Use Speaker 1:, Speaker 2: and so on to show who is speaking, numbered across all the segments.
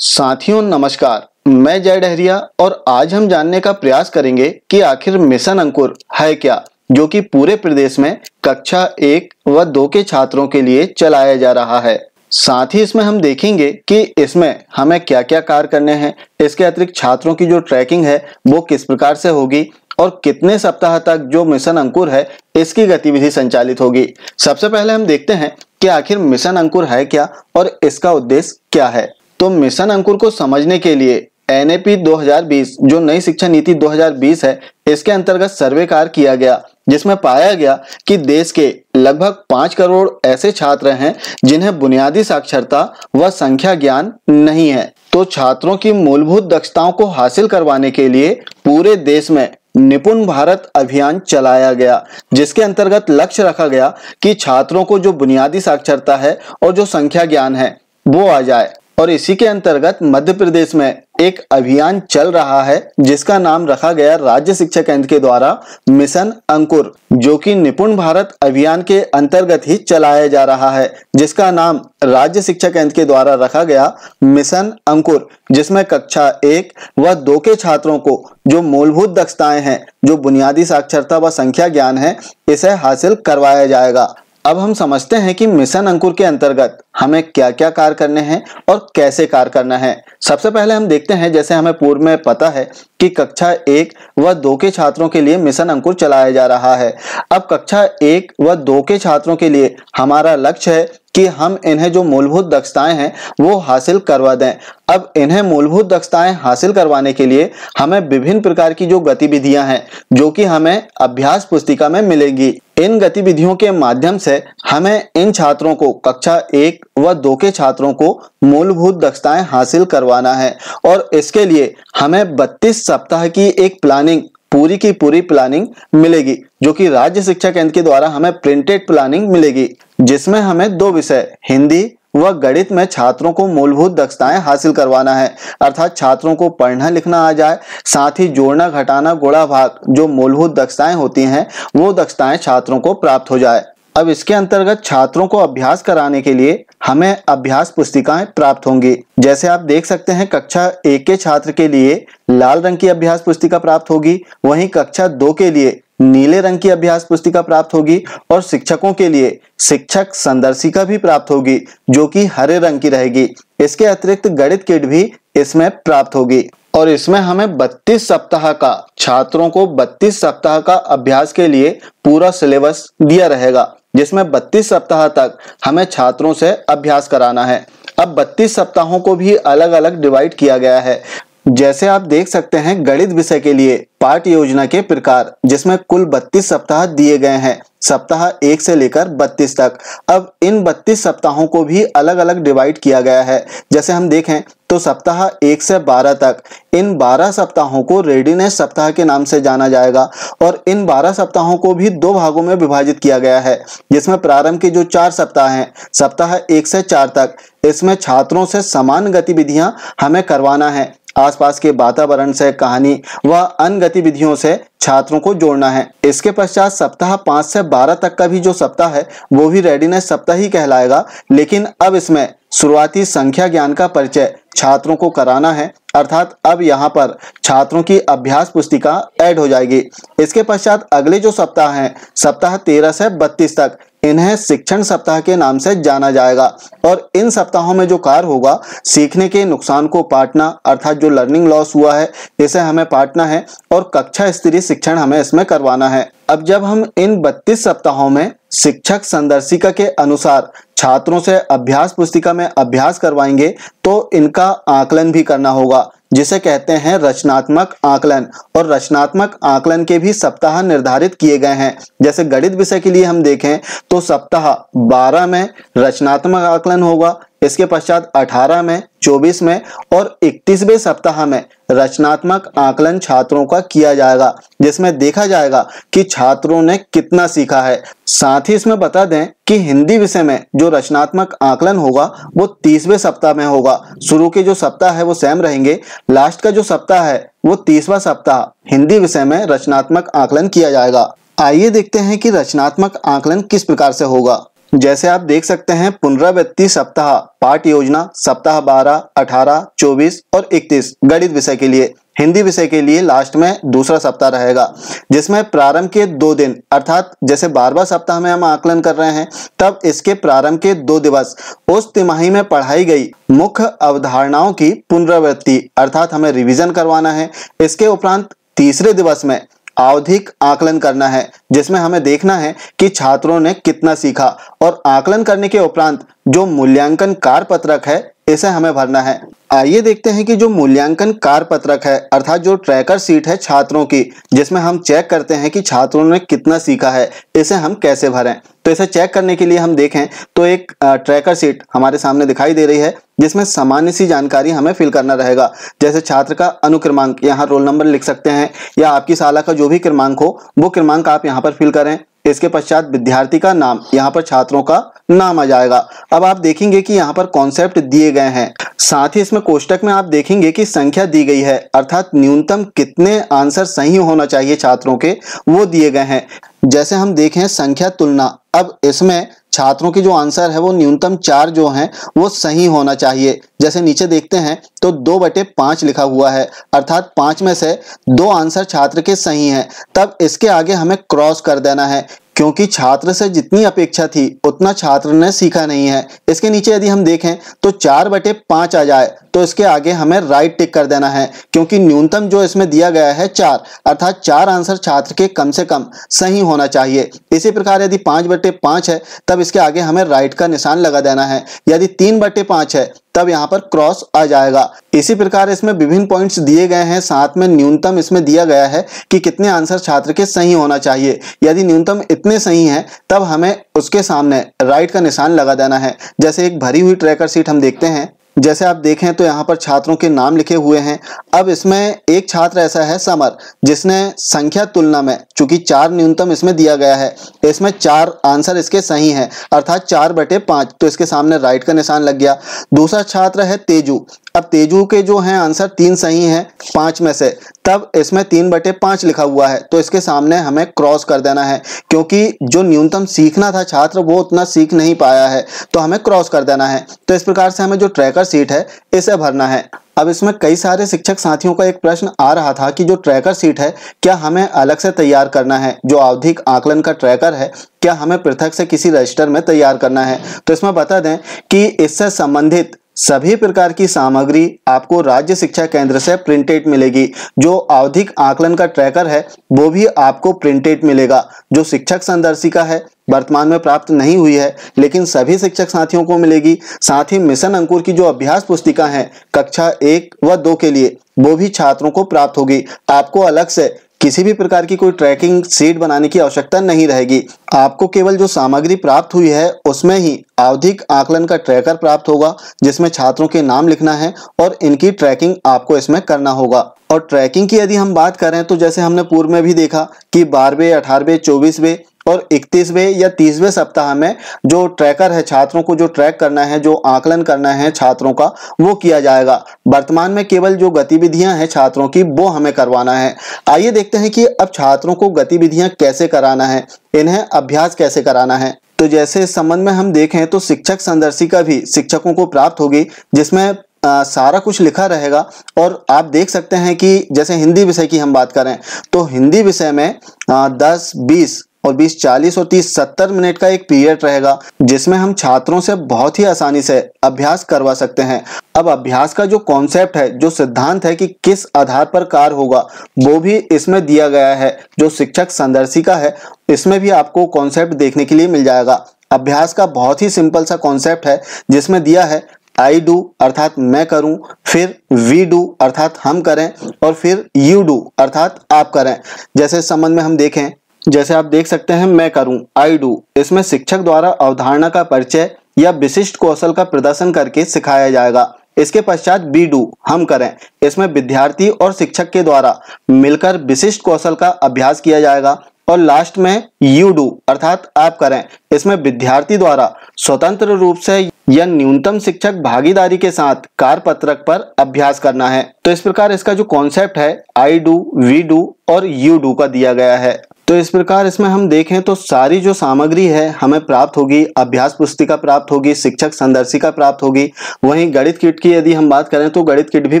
Speaker 1: साथियों नमस्कार, मैं जय डहरिया और आज हम जानने का प्रयास करेंगे कि आखिर मिशन अंकुर है क्या, जो कि पूरे प्रदेश में कक्षा 1 व 2 के छात्रों के लिए चलाया जा रहा है। साथ ही इसमें हम देखेंगे कि इसमें हमें क्या क्या कार्य करने हैं। इसके अतिरिक्त छात्रों की जो ट्रैकिंग है वो किस प्रकार से होगी और कितने सप्ताह तक जो मिशन अंकुर है इसकी गतिविधि संचालित होगी। सबसे पहले हम देखते हैं कि आखिर मिशन अंकुर है क्या और इसका उद्देश्य क्या है। तो मिशन अंकुर को समझने के लिए एनएपी 2020 जो नई शिक्षा नीति 2020 है, इसके अंतर्गत सर्वे कार्य किया गया, जिसमें पाया गया कि देश के लगभग 5 करोड़ ऐसे छात्र हैं जिन्हें बुनियादी साक्षरता व संख्या ज्ञान नहीं है। तो छात्रों की मूलभूत दक्षताओं को हासिल करवाने के लिए पूरे देश में निपुण भारत अभियान चलाया गया, जिसके अंतर्गत लक्ष्य रखा गया कि छात्रों को जो बुनियादी साक्षरता है और जो संख्या ज्ञान है वो आ जाए। और इसी के अंतर्गत मध्य प्रदेश में एक अभियान चल रहा है जिसका नाम रखा गया राज्य शिक्षा केंद्र के द्वारा मिशन अंकुर, जो कि निपुण भारत अभियान के अंतर्गत ही चलाया जा रहा है, जिसका नाम राज्य शिक्षा केंद्र के द्वारा रखा गया मिशन अंकुर, जिसमें कक्षा 1 व 2 के छात्रों को जो मूलभूत दक्षताएं हैं, जो बुनियादी साक्षरता व संख्या ज्ञान है, इसे हासिल करवाया जाएगा। अब हम समझते हैं कि मिशन अंकुर के अंतर्गत हमें क्या क्या कार्य करने हैं और कैसे कार्य करना है। सबसे पहले हम देखते हैं, जैसे हमें पूर्व में पता है कि कक्षा 1 व 2 के छात्रों के लिए मिशन अंकुर चलाया जा रहा है। अब कक्षा 1 व 2 के छात्रों के लिए हमारा लक्ष्य है कि हम इन्हें जो मूलभूत दक्षताएं हैं वो हासिल करवा दें। अब इन्हें मूलभूत दक्षताएं हासिल करवाने के लिए हमें विभिन्न प्रकार की जो गतिविधियां हैं, जो कि हमें अभ्यास पुस्तिका में मिलेगी, इन गतिविधियों के माध्यम से हमें इन छात्रों को, कक्षा 1 व 2 के छात्रों को मूलभूत दक्षताएं हासिल करवाना है। और इसके लिए हमें 32 सप्ताह की एक प्लानिंग, पूरी की पूरी प्लानिंग मिलेगी, जो कि राज्य शिक्षा केंद्र के द्वारा हमें प्रिंटेड प्लानिंग मिलेगी, जिसमें हमें 2 विषय हिंदी व गणित में छात्रों को मूलभूत दक्षताएं हासिल करवाना है। अर्थात छात्रों को पढ़ना लिखना आ जाए, साथ ही जोड़ना घटाना गुणा भाग जो मूलभूत दक्षताएं होती हैं वो दक्षताएं छात्रों को प्राप्त हो जाए। अब इसके अंतर्गत छात्रों को अभ्यास कराने के लिए हमें अभ्यास पुस्तिकाएं प्राप्त होंगी। जैसे आप देख सकते हैं, कक्षा 1 के छात्र के लिए लाल रंग की अभ्यास पुस्तिका प्राप्त होगी, वहीं कक्षा 2 के लिए नीले रंग की अभ्यास पुस्तिका प्राप्त होगी और शिक्षकों के लिए शिक्षक संदर्शिका भी प्राप्त होगी, जो कि हरे रंग की रहेगी। इसके अतिरिक्त गणित किट भी इसमें प्राप्त होगी और इसमें हमें 32 सप्ताह का, छात्रों को 32 सप्ताह का अभ्यास के लिए पूरा सिलेबस दिया रहेगा, जिसमें 32 सप्ताह तक हमें छात्रों से अभ्यास कराना है। अब 32 सप्ताहों को भी अलग अलग डिवाइड किया गया है। जैसे आप देख सकते हैं, गणित विषय के लिए पाठ योजना के प्रकार, जिसमें कुल 32 सप्ताह दिए गए हैं, सप्ताह 1 से लेकर 32 तक। अब इन 32 सप्ताहों को भी अलग अलग डिवाइड किया गया है। जैसे हम देखें तो सप्ताह 1 से 12 तक, इन 12 सप्ताहों को रेडीनेस सप्ताह के नाम से जाना जाएगा और इन 12 सप्ताहों को भी 2 भागों में विभाजित किया गया है, जिसमें प्रारंभ के जो 4 सप्ताह हैं, सप्ताह 1 से 4 तक, इसमें छात्रों से समान गतिविधियां हमें करवाना है। आसपास के वातावरण से, कहानी व अन्य गतिविधियों से छात्रों को जोड़ना है। इसके पश्चात सप्ताह 5 से 12 तक का भी जो सप्ताह है वो भी रेडीनेस सप्ताह ही कहलाएगा, लेकिन अब इसमें शुरुआती संख्या ज्ञान का परिचय छात्रों को कराना है। अर्थात अब यहाँ पर छात्रों की अभ्यास पुस्तिका ऐड हो जाएगी। इसके पश्चात अगले जो सप्ताह हैं, सप्ताह 13 से 32 तक, इन्हें शिक्षण सप्ताह के नाम से जाना जाएगा और इन सप्ताहों में जो कार्य होगा, सीखने के नुकसान को पाटना, अर्थात जो लर्निंग लॉस हुआ है इसे हमें पाटना है और कक्षा स्तरीय शिक्षण हमें इसमें करवाना है। अब जब हम इन 32 सप्ताहों में शिक्षक संदर्शिका के अनुसार छात्रों से अभ्यास पुस्तिका में अभ्यास करवाएंगे तो इनका आकलन भी करना होगा, जिसे कहते हैं रचनात्मक आकलन। और रचनात्मक आकलन के भी सप्ताह निर्धारित किए गए हैं। जैसे गणित विषय के लिए हम देखें तो सप्ताह 12 में रचनात्मक आकलन होगा, इसके पश्चात 18 में, 24 में और 31वें सप्ताह में रचनात्मक आकलन छात्रों का किया जाएगा, जिसमें देखा जाएगा कि छात्रों ने कितना सीखा है। साथ ही इसमें बता दें कि हिंदी विषय में जो रचनात्मक आकलन होगा वो 30वें सप्ताह में होगा। शुरू के जो सप्ताह है वो सेम रहेंगे, लास्ट का जो सप्ताह है वो 30वां सप्ताह हिंदी विषय में रचनात्मक आकलन किया जाएगा। आइए देखते हैं कि रचनात्मक आकलन किस प्रकार से होगा। जैसे आप देख सकते हैं पुनरावृत्ति सप्ताह पाठ योजना सप्ताह 12, 18, 24 और 31 गणित विषय के लिए। हिंदी विषय के लिए लास्ट में दूसरा सप्ताह रहेगा, जिसमें प्रारंभ के 2 दिन अर्थात जैसे 12वां सप्ताह में हम आकलन कर रहे हैं, तब इसके प्रारंभ के 2 दिवस उस तिमाही में पढ़ाई गई मुख्य अवधारणाओं की पुनरावृत्ति अर्थात हमें रिवीजन करवाना है। इसके उपरांत तीसरे दिवस में आवधिक आकलन करना है, जिसमें हमें देखना है कि छात्रों ने कितना सीखा, और आकलन करने के उपरांत जो मूल्यांकन कारपत्रक है इसे हमें भरना है। आइए देखते हैं कि जो मूल्यांकन कारपत्रक है अर्थात जो ट्रैकर शीट है छात्रों की, जिसमें हम चेक करते हैं कि छात्रों ने कितना सीखा है, इसे हम कैसे भरें। तो इसे चेक करने के लिए हम देखें तो एक ट्रैकर शीट हमारे सामने दिखाई दे रही है, जिसमें सामान्य सी जानकारी हमें फिल करना रहेगा। जैसे छात्र का अनुक्रमांक, यहाँ रोल नंबर लिख सकते हैं, या आपकी शाला का जो भी क्रमांक हो वो क्रमांक आप यहाँ पर फिल करें। इसके पश्चात विद्यार्थी का नाम, यहाँ पर छात्रों का नाम आ जाएगा। अब आप देखेंगे कि यहाँ पर कॉन्सेप्ट दिए गए हैं, साथ ही इसमें कोष्टक में आप देखेंगे कि संख्या दी गई है अर्थात न्यूनतम कितने आंसर सही होना चाहिए छात्रों के, वो दिए गए हैं। जैसे हम देखें संख्या तुलना, अब इसमें छात्रों के जो आंसर है वो न्यूनतम 4 जो हैं वो सही होना चाहिए। जैसे नीचे देखते हैं तो 2/5 लिखा हुआ है अर्थात 5 में से 2 आंसर छात्र के सही हैं। तब इसके आगे हमें क्रॉस कर देना है, क्योंकि छात्र से जितनी अपेक्षा थी उतना छात्र ने सीखा नहीं है। इसके नीचे यदि हम देखें तो 4/5 आ जाए तो इसके आगे हमें राइट टिक कर देना है, क्योंकि न्यूनतम जो इसमें दिया गया है 4 अर्थात 4 आंसर छात्र के कम से कम सही होना चाहिए। इसी प्रकार यदि 5/5 है तब इसके आगे हमें राइट का निशान लगा देना है। यदि 3/5 है तब यहाँ पर क्रॉस आ जाएगा। इसी प्रकार इसमें विभिन्न पॉइंट्स दिए गए हैं, साथ में न्यूनतम इसमें दिया गया है कि कितने आंसर छात्र के सही होना चाहिए। यदि न्यूनतम इतने सही हैं तब हमें उसके सामने राइट का निशान लगा देना है। जैसे एक भरी हुई ट्रैकर शीट हम देखते हैं, जैसे आप देखें तो यहाँ पर छात्रों के नाम लिखे हुए हैं। अब इसमें एक छात्र ऐसा है समर, जिसने संख्या तुलना में, चूंकि 4 न्यूनतम इसमें दिया गया है, इसमें 4 आंसर इसके सही हैं अर्थात 4/5, तो इसके सामने राइट का निशान लग गया। दूसरा छात्र है तेजू। अब तेजू के जो हैं आंसर 3 सही हैं 5 में से, तब इसमें 3/5 लिखा हुआ है, तो इसके सामने हमें क्रॉस कर देना है, क्योंकि जो न्यूनतम सीखना था छात्र वो उतना सीख नहीं पाया है, तो हमें क्रॉस कर देना है। तो इस प्रकार से हमें जो ट्रैकर शीट है इसे भरना है। अब इसमें कई सारे शिक्षक साथियों का एक प्रश्न आ रहा था कि जो ट्रैकर शीट है क्या हमें अलग से तैयार करना है, जो आवधिक आकलन का ट्रैकर है क्या हमें पृथक से किसी रजिस्टर में तैयार करना है। तो इसमें बता दें कि इससे संबंधित सभी प्रकार की सामग्री आपको राज्य शिक्षा केंद्र से प्रिंटेड मिलेगी। जो आवधिक आकलन का ट्रैकर है वो भी आपको प्रिंटेड मिलेगा। जो शिक्षक संदर्शिका है वर्तमान में प्राप्त नहीं हुई है, लेकिन सभी शिक्षक साथियों को मिलेगी। साथ ही मिशन अंकुर की जो अभ्यास पुस्तिका है कक्षा 1 व 2 के लिए, वो भी छात्रों को प्राप्त होगी। आपको अलग से किसी भी प्रकार की कोई ट्रैकिंग शीट बनाने की आवश्यकता नहीं रहेगी। आपको केवल जो सामग्री प्राप्त हुई है उसमें ही आवधिक आकलन का ट्रैकर प्राप्त होगा, जिसमें छात्रों के नाम लिखना है और इनकी ट्रैकिंग आपको इसमें करना होगा। और ट्रैकिंग की यदि हम बात करें तो जैसे हमने पूर्व में भी देखा कि 12वें, 18वें, 24वें और 31वें या 30वें सप्ताह में जो ट्रैकर है, छात्रों को जो ट्रैक करना है, जो आकलन करना है छात्रों का, वो किया जाएगा। वर्तमान में केवल जो गतिविधियां हैं छात्रों की वो हमें करवाना है। आइए देखते हैं कि अब छात्रों को गतिविधियां कैसे कराना है, इन्हें अभ्यास कैसे कराना है। तो जैसे इस संबंध में हम देखें तो शिक्षक संदर्शिका भी शिक्षकों को प्राप्त होगी, जिसमें सारा कुछ लिखा रहेगा। और आप देख सकते हैं कि जैसे हिंदी विषय की हम बात करें तो हिंदी विषय में 10, 20 और 20, 40 और 30, 70 मिनट का एक पीरियड रहेगा, जिसमें हम छात्रों से बहुत ही आसानी से अभ्यास करवा सकते हैं। अब अभ्यास का जो कॉन्सेप्ट है, जो सिद्धांत है कि किस आधार पर कार्य होगा, वो भी इसमें दिया गया है। जो शिक्षक संदर्शिका है इसमें भी आपको कॉन्सेप्ट देखने के लिए मिल जाएगा। अभ्यास का बहुत ही सिंपल सा कॉन्सेप्ट है, जिसमें दिया है आई डू अर्थात मैं करूं, फिर वी डू अर्थात हम करें, और फिर यू डू अर्थात आप करें। जैसे इस संबंध में हम देखें, जैसे आप देख सकते हैं मैं करूं, आई डू, इसमें शिक्षक द्वारा अवधारणा का परिचय या विशिष्ट कौशल का प्रदर्शन करके सिखाया जाएगा। इसके पश्चात बी डू, हम करें, इसमें विद्यार्थी और शिक्षक के द्वारा मिलकर विशिष्ट कौशल का अभ्यास किया जाएगा। और लास्ट में यू डू अर्थात आप करें, इसमें विद्यार्थी द्वारा स्वतंत्र रूप से या न्यूनतम शिक्षक भागीदारी के साथ कार्यपत्रक पर अभ्यास करना है। तो इस प्रकार इसका जो कॉन्सेप्ट है आई डू, वी डू और यू डू का दिया गया है। तो इस प्रकार इसमें हम देखें तो सारी जो सामग्री है हमें प्राप्त होगी, अभ्यास पुस्तिका प्राप्त होगी, शिक्षक संदर्शिका प्राप्त होगी, वहीं गणित किट की यदि हम बात करें तो गणित किट भी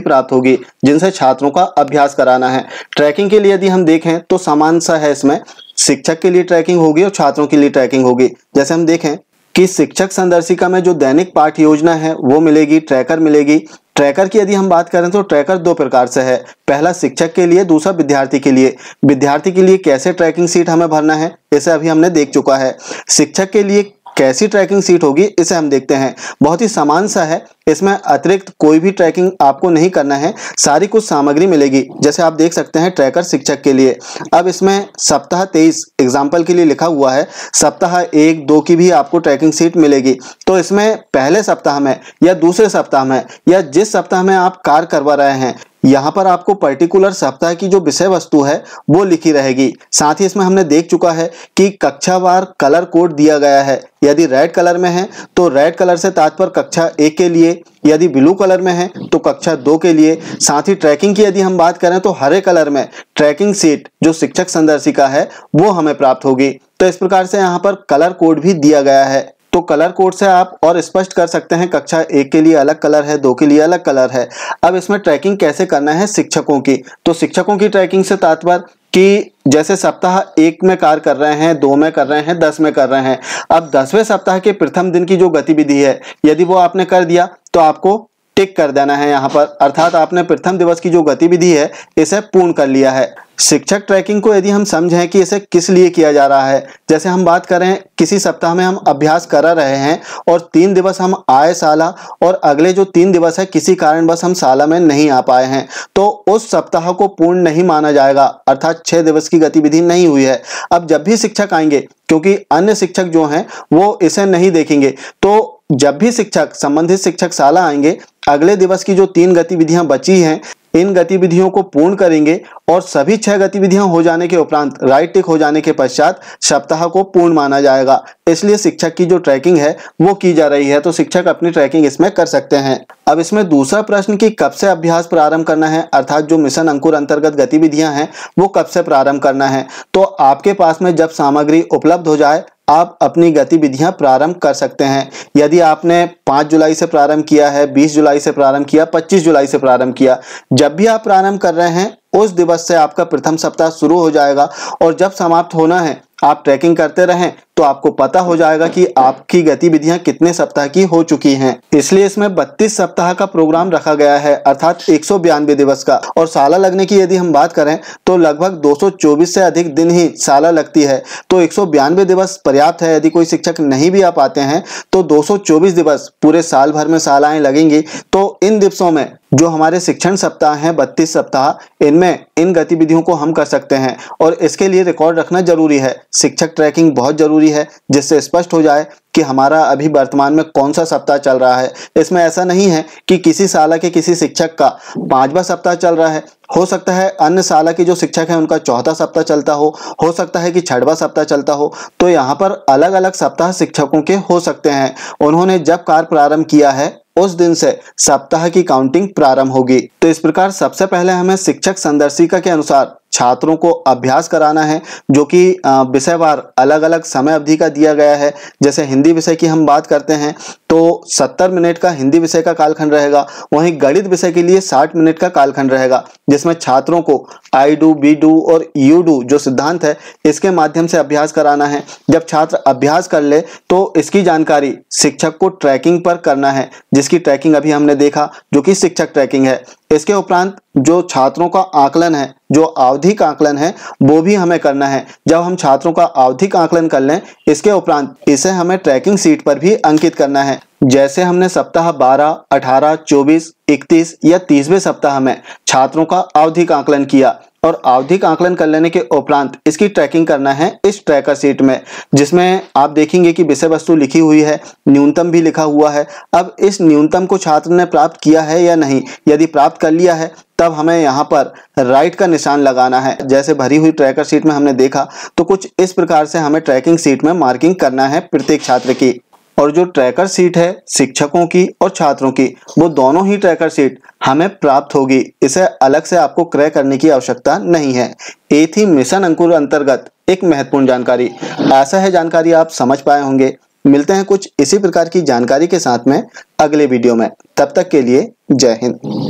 Speaker 1: प्राप्त होगी जिनसे छात्रों का अभ्यास कराना है। ट्रैकिंग के लिए यदि हम देखें तो समान सा है, इसमें शिक्षक के लिए ट्रैकिंग होगी और छात्रों के लिए ट्रैकिंग होगी। जैसे हम देखें कि शिक्षक संदर्शिका में जो दैनिक पाठ योजना है वो मिलेगी, ट्रैकर मिलेगी। ट्रैकर की यदि हम बात करें तो ट्रैकर दो प्रकार से है, पहला शिक्षक के लिए, दूसरा विद्यार्थी के लिए। विद्यार्थी के लिए कैसे ट्रैकिंग सीट हमें भरना है इसे अभी हमने देख चुका है। शिक्षक के लिए कैसी ट्रैकिंग सीट होगी इसे हम देखते हैं। बहुत ही समान सा है, इसमें अतिरिक्त कोई भी ट्रैकिंग आपको नहीं करना है, सारी कुछ सामग्री मिलेगी। जैसे आप देख सकते हैं ट्रैकर शिक्षक के लिए, अब इसमें सप्ताह 23 एग्जाम्पल के लिए लिखा हुआ है, सप्ताह 1, 2 की भी आपको ट्रैकिंग सीट मिलेगी। तो इसमें पहले सप्ताह में या दूसरे सप्ताह में या जिस सप्ताह में आप कार्य करवा रहे हैं, यहाँ पर आपको पर्टिकुलर सप्ताह की जो विषय वस्तु है वो लिखी रहेगी। साथ ही इसमें हमने देख चुका है कि कक्षावार कलर कोड दिया गया है। यदि रेड कलर में है तो रेड कलर से तात्पर्य कक्षा 1 के लिए, यदि ब्लू कलर में है तो कक्षा 2 के लिए। साथ ही ट्रैकिंग की यदि हम बात करें तो हरे कलर में ट्रैकिंग सीट जो शिक्षक संदर्शिका है वो हमें प्राप्त होगी। तो इस प्रकार से यहाँ पर कलर कोड भी दिया गया है, तो कलर कोड से आप और स्पष्ट कर सकते हैं कक्षा 1 के लिए अलग कलर है, 2 के लिए अलग कलर है। अब इसमें ट्रैकिंग कैसे करना है शिक्षकों की, तो शिक्षकों की ट्रैकिंग से तात्पर्य कि जैसे सप्ताह 1 में कार्य कर रहे हैं, 2 में कर रहे हैं, 10 में कर रहे हैं, अब 10वें सप्ताह के प्रथम दिन की जो गतिविधि है यदि वो आपने कर दिया तो आपको टिक कर देना है यहाँ पर, अर्थात आपने प्रथम दिवस की जो गतिविधि है इसे पूर्ण कर लिया है। शिक्षक ट्रैकिंग को यदि हम समझें कि इसे किस लिए किया जा रहा है, जैसे हम बात करें किसी सप्ताह में हम अभ्यास करा रहे हैं और 3 दिवस हम आए शाला और अगले जो 3 दिवस है किसी कारणवश हम शाला में नहीं आ पाए हैं, तो उस सप्ताह को पूर्ण नहीं माना जाएगा, अर्थात 6 दिवस की गतिविधि नहीं हुई है। अब जब भी शिक्षक आएंगे, क्योंकि अन्य शिक्षक जो हैं वो इसे नहीं देखेंगे, तो जब भी शिक्षक संबंधित शिक्षक शाला आएंगे, अगले दिवस की जो 3 गतिविधियां बची हैं इन गतिविधियों को पूर्ण करेंगे और सभी 6 गतिविधियां हो जाने के उपरांत राइट टिक हो जाने के पश्चात सप्ताह को पूर्ण माना जाएगा। इसलिए शिक्षक की जो ट्रैकिंग है वो की जा रही है, तो शिक्षक अपनी ट्रैकिंग इसमें कर सकते हैं। अब इसमें दूसरा प्रश्न कि कब से अभ्यास प्रारंभ करना है, अर्थात जो मिशन अंकुर अंतर्गत गतिविधियां हैं वो कब से प्रारंभ करना है। तो आपके पास में जब सामग्री उपलब्ध हो जाए आप अपनी गतिविधियां प्रारंभ कर सकते हैं। यदि आपने 5 जुलाई से प्रारंभ किया है, 20 जुलाई से प्रारंभ किया, 25 जुलाई से प्रारंभ किया, जब भी आप प्रारंभ कर रहे हैं उस दिवस से आपका प्रथम सप्ताह शुरू हो जाएगा और जब समाप्त होना है आप ट्रैकिंग करते रहें तो आपको पता हो जाएगा कि आपकी गतिविधियां कितने सप्ताह की हो चुकी हैं। इसलिए इसमें 32 सप्ताह का प्रोग्राम रखा गया है, अर्थात 192 दिवस का। और साला लगने की यदि हम बात करें तो लगभग 224 से अधिक दिन ही साला लगती है, तो 192 दिवस पर्याप्त है। यदि कोई शिक्षक नहीं भी आ पाते हैं तो 224 दिवस पूरे साल भर में सालाएं लगेंगी। तो इन दिवसों में जो हमारे शिक्षण सप्ताह हैं 32 सप्ताह, इनमें इन गतिविधियों को हम कर सकते हैं और इसके लिए रिकॉर्ड रखना जरूरी है। शिक्षक ट्रैकिंग बहुत जरूरी है जिससे स्पष्ट हो जाए कि हमारा अभी वर्तमान में कौन सा सप्ताह चल रहा है। इसमें ऐसा नहीं है कि किसी साला के किसी शिक्षक का 5वां सप्ताह चल रहा है, हो सकता है अन्य साला के जो शिक्षक हैं उनका 4था सप्ताह चलता हो सकता है कि 6वां सप्ताह चलता हो। तो यहाँ पर अलग अलग सप्ताह शिक्षकों के हो सकते हैं। उन्होंने जब कार्य प्रारंभ किया है उस दिन से सप्ताह की काउंटिंग प्रारंभ होगी। तो इस प्रकार सबसे पहले हमें शिक्षक संदर्शिका के अनुसार छात्रों को अभ्यास कराना है, जो कि विषयवार अलग अलग समय अवधि का दिया गया है। जैसे हिंदी विषय की हम बात करते हैं तो 70 मिनट का हिंदी विषय का कालखंड रहेगा, वहीं गणित विषय के लिए 60 मिनट का कालखंड रहेगा, जिसमें छात्रों को आई डू, बी डू और यू डू जो सिद्धांत है इसके माध्यम से अभ्यास कराना है। जब छात्र अभ्यास कर ले तो इसकी जानकारी शिक्षक को ट्रैकिंग पर करना है, जिसकी ट्रैकिंग अभी हमने देखा जो कि शिक्षक ट्रैकिंग है। इसके उपरांत जो छात्रों का आकलन है, जो आवधिक आकलन है, वो भी हमें करना है। जब हम छात्रों का आवधिक आकलन कर लें इसके उपरांत इसे हमें ट्रैकिंग सीट पर भी अंकित करना है। जैसे हमने सप्ताह 12, 18, 24, 31 या 30वें सप्ताह में छात्रों का आवधिक आकलन किया और आवधिक आकलन कर लेने के उपरांत इसकी ट्रैकिंग करना है इस ट्रैकर सीट में, जिसमें आप देखेंगे कि विषय वस्तु लिखी हुई है, न्यूनतम भी लिखा हुआ है। अब इस न्यूनतम को छात्र ने प्राप्त किया है या नहीं, यदि प्राप्त कर लिया है तब हमें यहाँ पर राइट का निशान लगाना है। जैसे भरी हुई ट्रैकर सीट में हमने देखा तो कुछ इस प्रकार से हमें ट्रैकिंग सीट में मार्किंग करना है प्रत्येक छात्र की। और जो ट्रैकर सीट है शिक्षकों की और छात्रों की, वो दोनों ही ट्रैकर सीट हमें प्राप्त होगी। इसे अलग से आपको क्रय करने की आवश्यकता नहीं है। ये थी मिशन अंकुर अंतर्गत एक महत्वपूर्ण जानकारी। आशा है जानकारी आप समझ पाए होंगे। मिलते हैं कुछ इसी प्रकार की जानकारी के साथ में अगले वीडियो में। तब तक के लिए जय हिंद।